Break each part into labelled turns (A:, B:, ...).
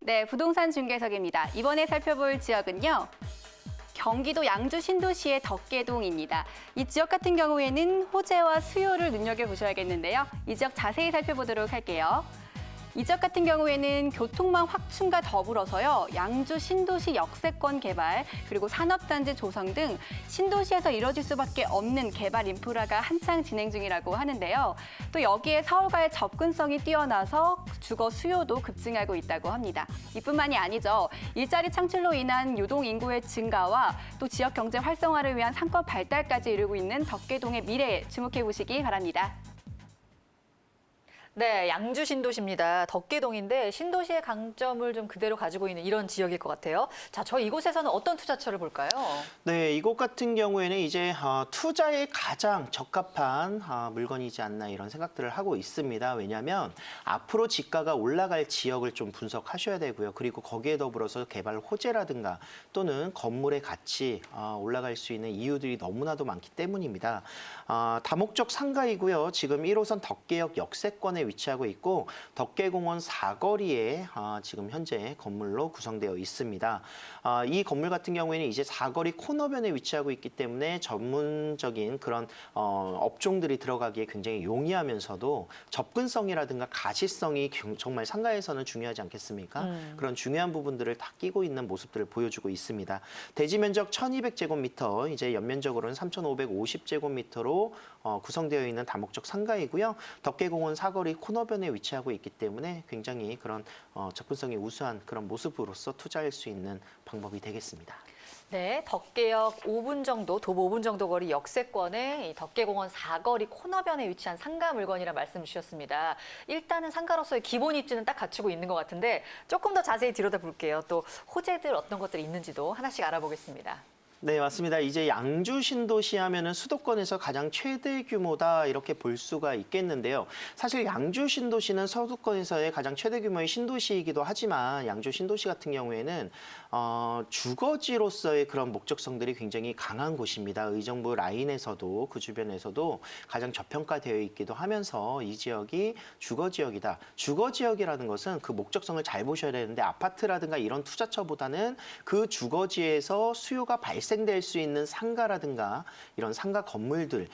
A: 네, 부동산 중개석입니다. 이번에 살펴볼 지역은요. 경기도 양주 신도시의 덕계동입니다. 이 지역 같은 경우에는 호재와 수요를 눈여겨보셔야겠는데요. 이 지역 자세히 살펴보도록 할게요. 이 지역 같은 경우에는 교통망 확충과 더불어서요. 양주 신도시 역세권 개발, 그리고 산업단지 조성 등 신도시에서 이뤄질 수밖에 없는 개발 인프라가 한창 진행 중이라고 하는데요. 또 여기에 서울과의 접근성이 뛰어나서 주거 수요도 급증하고 있다고 합니다. 이뿐만이 아니죠. 일자리 창출로 인한 유동 인구의 증가와 또 지역 경제 활성화를 위한 상권 발달까지 이루고 있는 덕계동의 미래에 주목해 보시기 바랍니다.
B: 네, 양주 신도시입니다. 덕계동인데 신도시의 강점을 좀 그대로 가지고 있는 이런 지역일 것 같아요. 자, 저희 이곳에서는 어떤 투자처를 볼까요?
C: 네, 이곳 같은 경우에는 이제 투자에 가장 적합한 물건이지 않나 이런 생각들을 하고 있습니다. 왜냐하면 앞으로 지가가 올라갈 지역을 좀 분석하셔야 되고요. 그리고 거기에 더불어서 개발 호재라든가 또는 건물의 가치 올라갈 수 있는 이유들이 너무나도 많기 때문입니다. 다목적 상가이고요. 지금 1호선 덕계역 역세권에 위치하고 있고 덕계공원 사거리에 지금 현재 건물로 구성되어 있습니다. 이 건물 같은 경우에는 이제 사거리 코너변에 위치하고 있기 때문에 전문적인 그런 업종들이 들어가기에 굉장히 용이하면서도 접근성이라든가 가시성이 정말 상가에서는 중요하지 않겠습니까? 그런 중요한 부분들을 다 끼고 있는 모습들을 보여주고 있습니다. 대지 면적 1200제곱미터, 이제 연면적으로는 3550제곱미터로 구성되어 있는 다목적 상가이고요. 덕계공원 사거리 코너변에 위치하고 있기 때문에 굉장히 그런 접근성이 우수한 그런 모습으로서 투자할 수 있는 방법이 되겠습니다.
B: 네, 덕계역 5분 정도, 도보 5분 정도 거리 역세권에 이 덕계공원 사거리 코너변에 위치한 상가 물건이라 말씀 주셨습니다. 일단은 상가로서의 기본 입지는 딱 갖추고 있는 것 같은데 조금 더 자세히 들여다볼게요. 또 호재들 어떤 것들이 있는지도 하나씩 알아보겠습니다.
C: 네, 맞습니다. 이제 양주 신도시 하면은 수도권에서 가장 최대 규모다 이렇게 볼 수가 있겠는데요. 사실 양주 신도시는 서구권에서의 가장 최대 규모의 신도시이기도 하지만 양주 신도시 같은 경우에는 주거지로서의 그런 목적성들이 굉장히 강한 곳입니다. 의정부 라인에서도 그 주변에서도 가장 저평가되어 있기도 하면서 이 지역이 주거지역이다. 주거지역이라는 것은 그 목적성을 잘 보셔야 되는데 아파트라든가 이런 투자처보다는 그 주거지에서 수요가 발생될 수 있는 상가라든가 이런 상가 건물들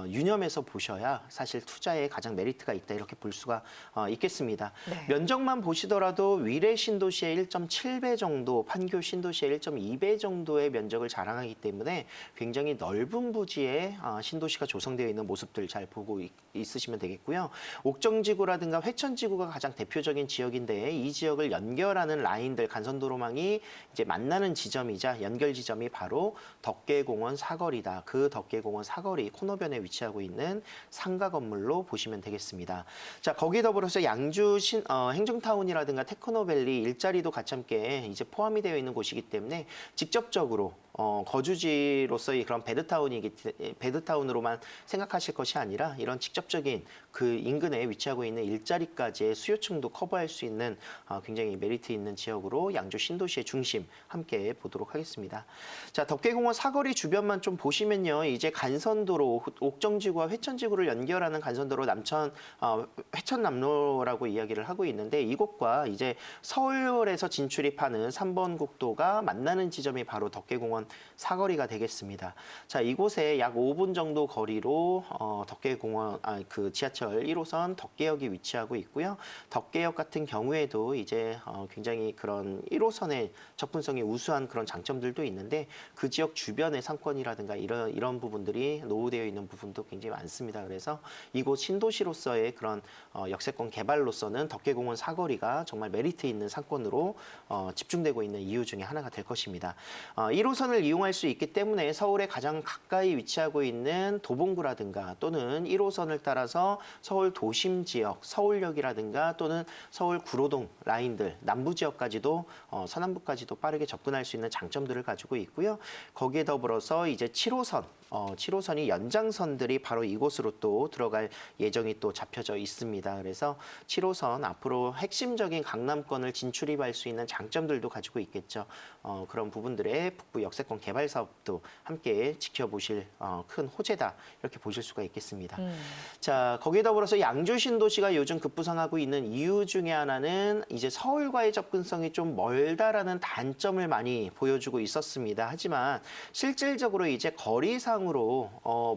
C: 유념해서 보셔야 사실 투자에 가장 메리트가 있다 이렇게 볼 수가 있겠습니다.
B: 네.
C: 면적만 보시더라도 위례 신도시의 1.7배 정도, 판교 신도시의 1.2배 정도의 면적을 자랑하기 때문에 굉장히 넓은 부지에 신도시가 조성되어 있는 모습들 잘 보고 있으시면 되겠고요. 옥정지구라든가 회천지구가 가장 대표적인 지역인데 이 지역을 연결하는 라인들, 간선도로망이 이제 만나는 지점이자 연결 지점이 바로 덕계공원 사거리다. 그 덕계공원 사거리 코너변에 위치하고 있는 상가 건물로 보시면 되겠습니다. 자, 거기에 더불어서 양주 행정타운이라든가 테크노밸리 일자리도 같이 함께 이제 포함이 되어 있는 곳이기 때문에 직접적으로 거주지로서의 그런 베드타운으로만 생각하실 것이 아니라 이런 직접적인 그 인근에 위치하고 있는 일자리까지의 수요층도 커버할 수 있는 굉장히 메리트 있는 지역으로 양주 신도시의 중심 함께 보도록 하겠습니다. 자, 덕계공원 사거리 주변만 좀 보시면요. 이제 간선도로, 옥정지구와 회천지구를 연결하는 간선도로 회천남로라고 이야기를 하고 있는데 이곳과 이제 서울에서 진출입하는 3번 국도가 만나는 지점이 바로 덕계공원 사거리가 되겠습니다. 자, 이곳에 약 5분 정도 거리로 덕계공원 그 지하철 1호선 덕계역이 위치하고 있고요. 덕계역 같은 경우에도 이제 굉장히 그런 1호선의 접근성이 우수한 그런 장점들도 있는데 그 지역 주변의 상권이라든가 이런 부분들이 노후되어 있는 부분도 굉장히 많습니다. 그래서 이곳 신도시로서의 그런 역세권 개발로서는 덕계공원 사거리가 정말 메리트 있는 상권으로 집중되고 있는 이유 중에 하나가 될 것입니다. 1호선을 이용할 수 있기 때문에 서울에 가장 가까이 위치하고 있는 도봉구라든가 또는 1호선을 따라서 서울 도심 지역, 서울역이라든가 또는 서울 구로동 라인들, 남부 지역까지도 서남부까지도 빠르게 접근할 수 있는 장점들을 가지고 있고요. 거기에 더불어서 이제 7호선 7호선이 연장선들이 바로 이곳으로 또 들어갈 예정이 또 잡혀져 있습니다. 그래서 7호선 앞으로 핵심적인 강남권을 진출입할 수 있는 장점들도 가지고 있겠죠. 그런 부분들의 북부 역세권 개발 사업도 함께 지켜보실 큰 호재다 이렇게 보실 수가 있겠습니다. 자, 거기에 더불어서 양주 신도시가 요즘 급부상하고 있는 이유 중에 하나는 이제 서울과의 접근성이 좀 멀다라는 단점을 많이 보여주고 있었습니다. 하지만 실질적으로 이제 거리상으로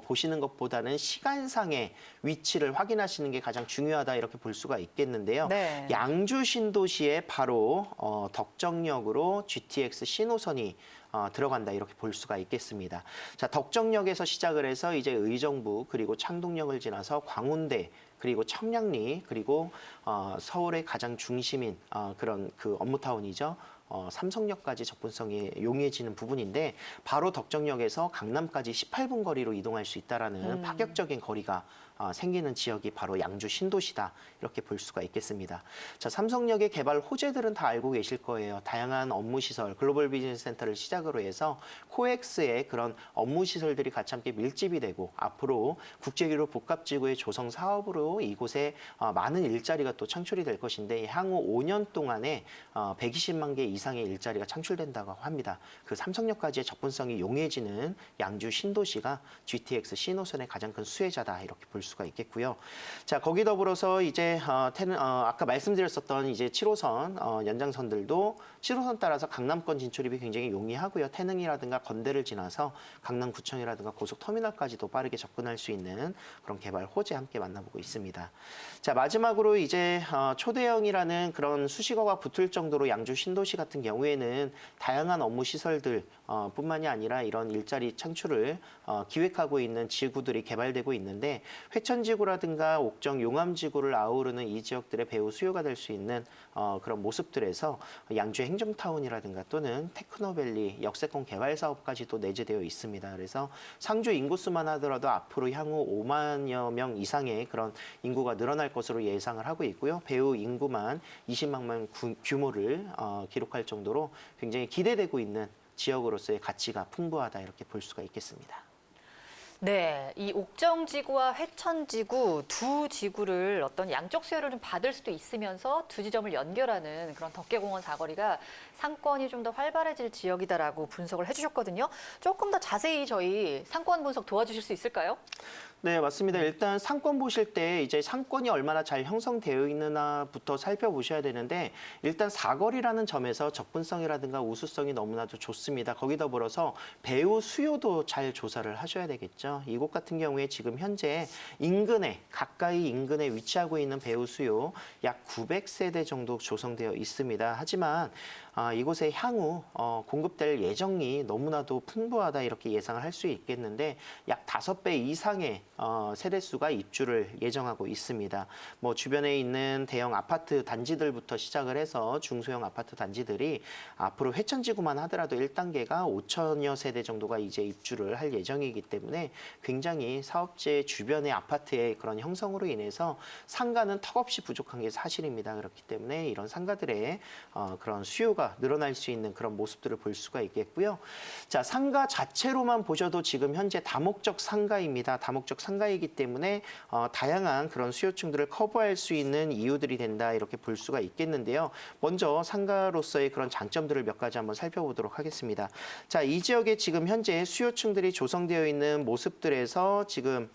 C: 보시는 것보다는 시간상의 위치를 확인하시는 게 가장 중요하다 이렇게 볼 수가 있겠는데요.
B: 네.
C: 양주 신도시에 바로 덕정역으로 GTX 신호선이 들어간다 이렇게 볼 수가 있겠습니다. 자, 덕정역에서 시작을 해서 이제 의정부 그리고 창동역을 지나서 광운대 그리고 청량리 그리고 서울의 가장 중심인 그런 그 업무타운이죠. 삼성역까지 접근성이 용이해지는 부분인데 바로 덕정역에서 강남까지 18분 거리로 이동할 수 있다라는 파격적인 거리가 생기는 지역이 바로 양주 신도시다 이렇게 볼 수가 있겠습니다. 자, 삼성역의 개발 호재들은 다 알고 계실 거예요. 다양한 업무 시설, 글로벌 비즈니스 센터를 시작으로 해서 코엑스의 그런 업무 시설들이 같이 함께 밀집이 되고 앞으로 국제기로 복합지구의 조성 사업으로 이곳에 많은 일자리가 또 창출이 될 것인데 향후 5년 동안에 120만 개 이상의 일자리가 창출된다고 합니다. 그 삼성역까지의 접근성이 용이해지는 양주 신도시가 GTX 신호선의 가장 큰 수혜자다 이렇게 볼 수가 있겠고요. 자, 거기 더불어서 이제 아까 말씀드렸었던 이제 7호선 연장선들도 7호선 따라서 강남권 진출입이 굉장히 용이하고요. 태능이라든가 건대를 지나서 강남구청이라든가 고속터미널까지도 빠르게 접근할 수 있는 그런 개발 호재 함께 만나보고 있습니다. 자, 마지막으로 이제 초대형이라는 그런 수식어가 붙을 정도로 양주 신도시 같은 경우에는 다양한 업무 시설들 뿐만이 아니라 이런 일자리 창출을 기획하고 있는 지구들이 개발되고 있는데 회천지구라든가 옥정, 용암지구를 아우르는 이 지역들의 배후 수요가 될 수 있는 그런 모습들에서 양주의 행정타운이라든가 또는 테크노밸리, 역세권 개발 사업까지도 내재되어 있습니다. 그래서 상주 인구수만 하더라도 앞으로 향후 5만여 명 이상의 그런 인구가 늘어날 것으로 예상을 하고 있고요. 배후 인구만 20만 명 규모를 기록할 정도로 굉장히 기대되고 있는 지역으로서의 가치가 풍부하다 이렇게 볼 수가 있겠습니다.
B: 네, 이 옥정지구와 회천지구 두 지구를 어떤 양쪽 수혜를 좀 받을 수도 있으면서 두 지점을 연결하는 그런 덕계공원 사거리가 상권이 좀 더 활발해질 지역이다라고 분석을 해주셨거든요. 조금 더 자세히 저희 상권 분석 도와주실 수 있을까요?
C: 네, 맞습니다. 일단 상권 보실 때 이제 상권이 얼마나 잘 형성되어 있느냐부터 살펴보셔야 되는데 일단 사거리라는 점에서 접근성이라든가 우수성이 너무나도 좋습니다. 거기 더불어서 배후 수요도 잘 조사를 하셔야 되겠죠. 이곳 같은 경우에 지금 현재 가까이 인근에 위치하고 있는 배후 수요 약 900세대 정도 조성되어 있습니다. 하지만 이곳에 향후 공급될 예정이 너무나도 풍부하다 이렇게 예상을 할 수 있겠는데 약 5배 이상의 세대수가 입주를 예정하고 있습니다. 뭐 주변에 있는 대형 아파트 단지들부터 시작을 해서 중소형 아파트 단지들이 앞으로 회천지구만 하더라도 1단계가 5천여 세대 정도가 이제 입주를 할 예정이기 때문에 굉장히 사업체 주변의 아파트의 그런 형성으로 인해서 상가는 턱없이 부족한 게 사실입니다. 그렇기 때문에 이런 상가들의 그런 수요가 늘어날 수 있는 그런 모습들을 볼 수가 있겠고요. 자, 상가 자체로만 보셔도 지금 현재 다목적 상가입니다. 다목적 상가이기 때문에 다양한 그런 수요층들을 커버할 수 있는 이유들이 된다 이렇게 볼 수가 있겠는데요. 먼저 상가로서의 그런 장점들을 몇 가지 한번 살펴보도록 하겠습니다. 자, 이 지역에 지금 현재 수요층들이 조성되어 있는 모습들에서 지금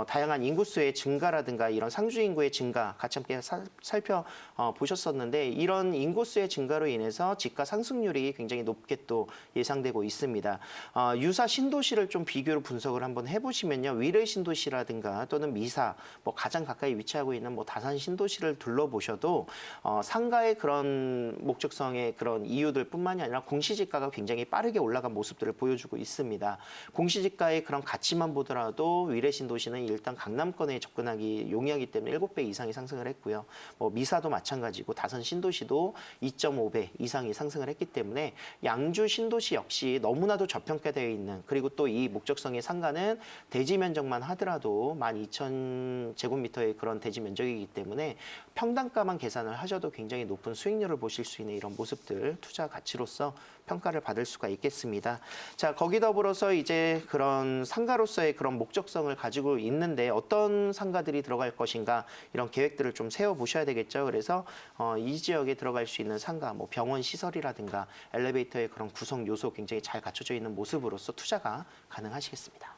C: 다양한 인구수의 증가라든가 이런 상주 인구의 증가 같이 함께 살펴보셨었는데 이런 인구수의 증가로 인해서 집가 상승률이 굉장히 높게 또 예상되고 있습니다. 유사 신도시를 좀 비교로 분석을 한번 해보시면요. 위례 신도시라든가 또는 미사, 뭐 가장 가까이 위치하고 있는 뭐 다산 신도시를 둘러보셔도 상가의 그런 목적성의 그런 이유들 뿐만이 아니라 공시지가가 굉장히 빠르게 올라간 모습들을 보여주고 있습니다. 공시지가의 그런 가치만 보더라도 위례 신도시는 일단 강남권에 접근하기 용이하기 때문에 7배 이상이 상승을 했고요. 뭐 미사도 마찬가지고 다산 신도시도 2.5배 이상이 상승을 했기 때문에 양주 신도시 역시 너무나도 저평가되어 있는 그리고 또 이 목적성의 상가는 대지 면적만 하더라도 12,000제곱미터의 그런 대지 면적이기 때문에 평당가만 계산을 하셔도 굉장히 높은 수익률을 보실 수 있는 이런 모습들 투자 가치로서 평가를 받을 수가 있겠습니다. 자, 거기 더불어서 이제 그런 상가로서의 그런 목적성을 가지고 있는데 어떤 상가들이 들어갈 것인가 이런 계획들을 좀 세워보셔야 되겠죠. 그래서 이 지역에 들어갈 수 있는 상가, 뭐 병원 시설이라든가 엘리베이터의 그런 구성 요소 굉장히 잘 갖춰져 있는 모습으로서 투자가 가능하시겠습니다.